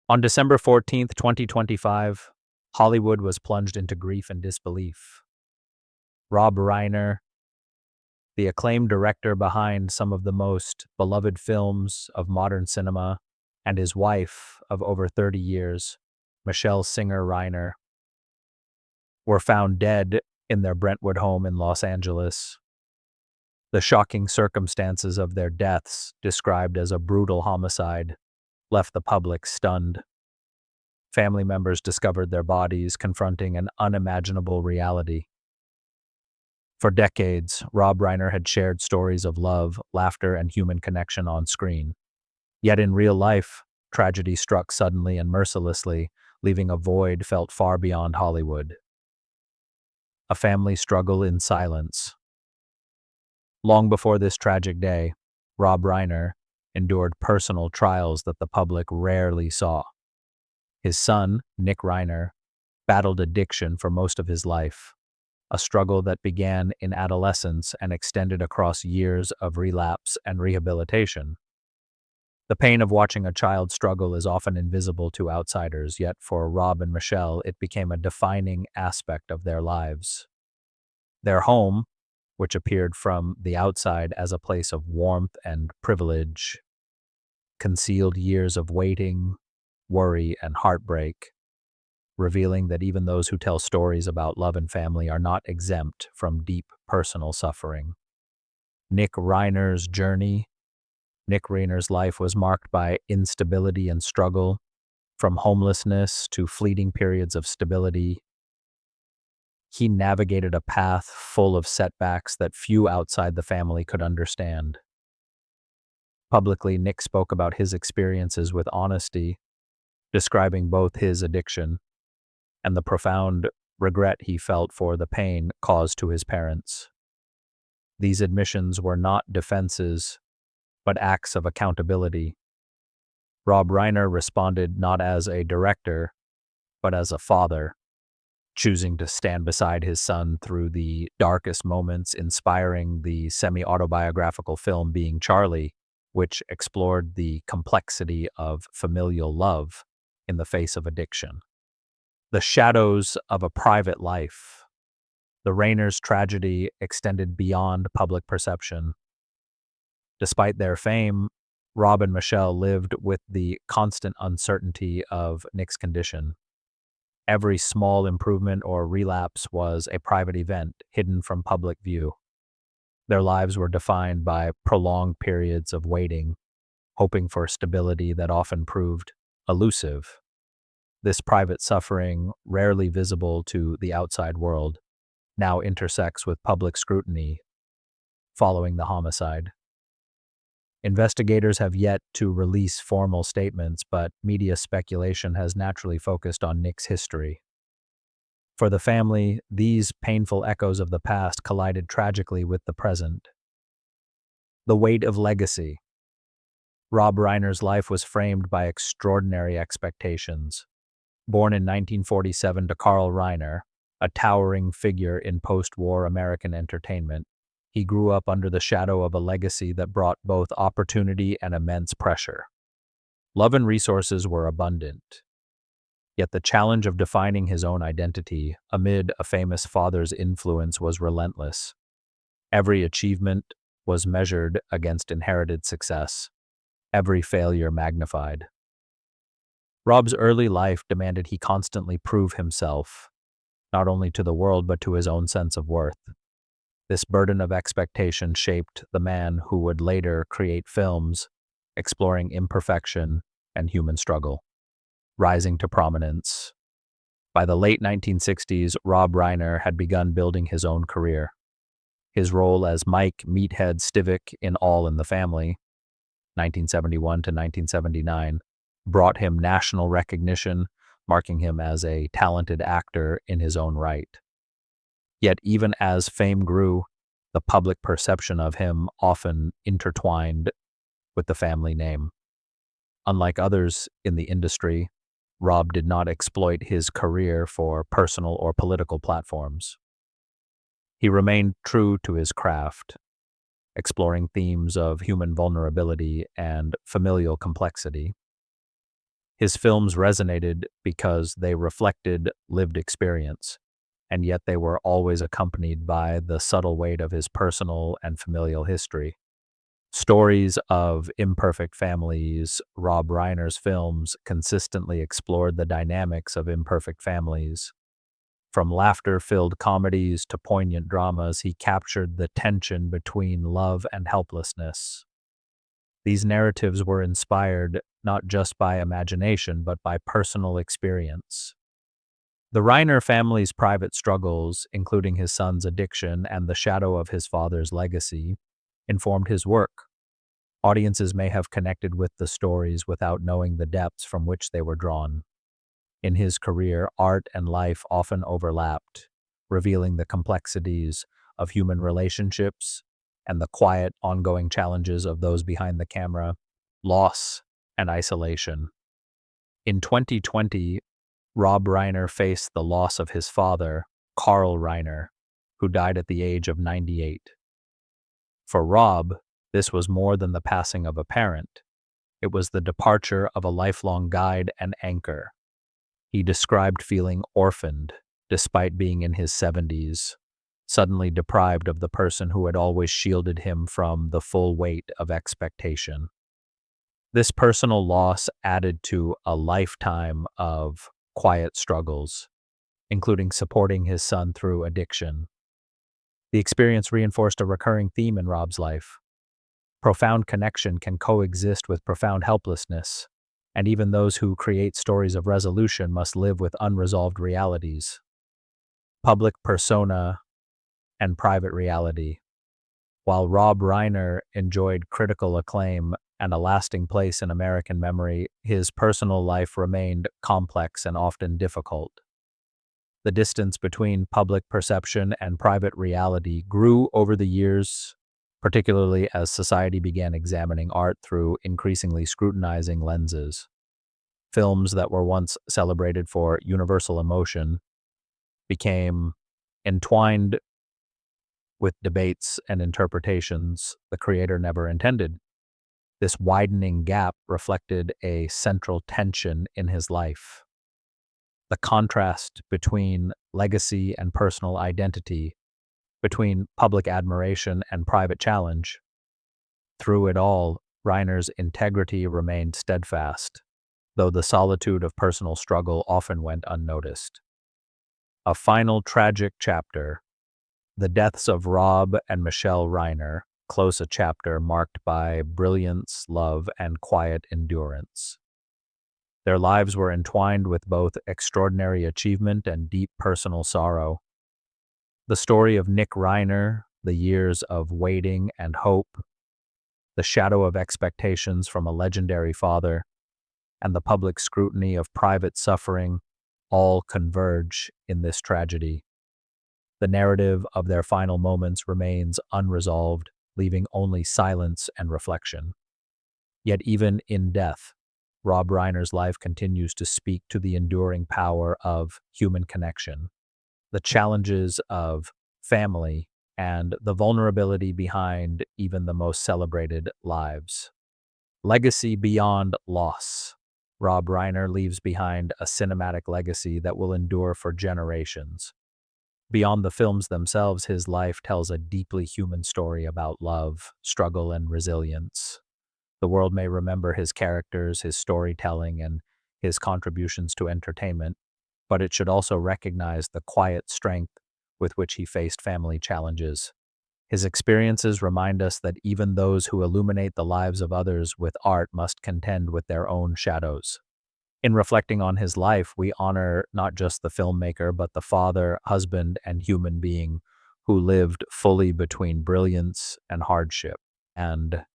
On December 14th, 2025, Hollywood was plunged into grief and disbelief. Rob Reiner, the acclaimed director behind some of the most beloved films of modern cinema, and his wife of over 30 years, Michelle Singer Reiner, were found dead in their Brentwood home in Los Angeles. The shocking circumstances of their deaths, described as a brutal homicide, left the public stunned. Family members discovered their bodies, confronting an unimaginable reality. For decades, Rob Reiner had shared stories of love, laughter, and human connection on screen. Yet in real life, tragedy struck suddenly and mercilessly, leaving a void felt far beyond Hollywood. A family struggle in silence. Long before this tragic day, Rob Reiner endured personal trials that the public rarely saw. His son, Nick Reiner, battled addiction for most of his life, a struggle that began in adolescence and extended across years of relapse and rehabilitation. The pain of watching a child struggle is often invisible to outsiders, yet for Rob and Michelle, it became a defining aspect of their lives. Their home, which appeared from the outside as a place of warmth and privilege, concealed years of waiting, worry, and heartbreak, revealing that even those who tell stories about love and family are not exempt from deep personal suffering. Nick Reiner's life was marked by instability and struggle, from homelessness to fleeting periods of stability. He navigated a path full of setbacks that few outside the family could understand. Publicly, Nick spoke about his experiences with honesty, describing both his addiction and the profound regret he felt for the pain caused to his parents. These admissions were not defenses, but acts of accountability. Rob Reiner responded not as a director, but as a father, choosing to stand beside his son through the darkest moments, inspiring the semi-autobiographical film Being Charlie, which explored the complexity of familial love in the face of addiction. The shadows of a private life. The Rainers' tragedy extended beyond public perception. Despite their fame, Rob and Michelle lived with the constant uncertainty of Nick's condition. Every small improvement or relapse was a private event, hidden from public view. Their lives were defined by prolonged periods of waiting, hoping for stability that often proved elusive. This private suffering, rarely visible to the outside world, now intersects with public scrutiny following the homicide. Investigators have yet to release formal statements, but media speculation has naturally focused on Nick's history. For the family, these painful echoes of the past collided tragically with the present. The weight of legacy. Rob Reiner's life was framed by extraordinary expectations. Born in 1947 to Carl Reiner, a towering figure in post-war American entertainment, he grew up under the shadow of a legacy that brought both opportunity and immense pressure. Love and resources were abundant, yet the challenge of defining his own identity amid a famous father's influence was relentless. Every achievement was measured against inherited success, every failure magnified. Rob's early life demanded he constantly prove himself, not only to the world but to his own sense of worth. This burden of expectation shaped the man who would later create films exploring imperfection and human struggle, rising to prominence. By the late 1960s, Rob Reiner had begun building his own career. His role as Mike "Meathead" Stivic in All in the Family, 1971 to 1979, brought him national recognition, marking him as a talented actor in his own right. Yet even as fame grew, the public perception of him often intertwined with the family name. Unlike others in the industry, Rob did not exploit his career for personal or political platforms. He remained true to his craft, exploring themes of human vulnerability and familial complexity. His films resonated because they reflected lived experience, and yet they were always accompanied by the subtle weight of his personal and familial history. Stories of imperfect families, Rob Reiner's films consistently explored the dynamics of imperfect families. From laughter-filled comedies to poignant dramas, he captured the tension between love and helplessness. These narratives were inspired not just by imagination, but by personal experience. The Reiner family's private struggles, including his son's addiction and the shadow of his father's legacy, informed his work. Audiences may have connected with the stories without knowing the depths from which they were drawn. In his career, art and life often overlapped, revealing the complexities of human relationships and the quiet, ongoing challenges of those behind the camera, loss and isolation. In 2020, Rob Reiner faced the loss of his father, Carl Reiner, who died at the age of 98. For Rob, this was more than the passing of a parent. It was the departure of a lifelong guide and anchor. He described feeling orphaned despite being in his 70s, suddenly deprived of the person who had always shielded him from the full weight of expectation. This personal loss added to a lifetime of quiet struggles, including supporting his son through addiction. The experience reinforced a recurring theme in Rob's life. Profound connection can coexist with profound helplessness, and even those who create stories of resolution must live with unresolved realities. Public persona and private reality. While Rob Reiner enjoyed critical acclaim and a lasting place in American memory, his personal life remained complex and often difficult. The distance between public perception and private reality grew over the years, particularly as society began examining art through increasingly scrutinizing lenses. Films that were once celebrated for universal emotion became entwined with debates and interpretations the creator never intended. This widening gap reflected a central tension in his life. The contrast between legacy and personal identity, between public admiration and private challenge. Through it all, Reiner's integrity remained steadfast, though the solitude of personal struggle often went unnoticed. A final tragic chapter. The deaths of Rob and Michelle Reiner close a chapter marked by brilliance, love, and quiet endurance. Their lives were entwined with both extraordinary achievement and deep personal sorrow. The story of Nick Reiner, the years of waiting and hope, the shadow of expectations from a legendary father, and the public scrutiny of private suffering all converge in this tragedy. The narrative of their final moments remains unresolved, leaving only silence and reflection. Yet even in death, Rob Reiner's life continues to speak to the enduring power of human connection, the challenges of family, and the vulnerability behind even the most celebrated lives. Legacy beyond loss. Rob Reiner leaves behind a cinematic legacy that will endure for generations. Beyond the films themselves, his life tells a deeply human story about love, struggle, and resilience. The world may remember his characters, his storytelling, and his contributions to entertainment, but it should also recognize the quiet strength with which he faced family challenges. His experiences remind us that even those who illuminate the lives of others with art must contend with their own shadows. In reflecting on his life, we honor not just the filmmaker, but the father, husband, and human being who lived fully between brilliance and hardship. And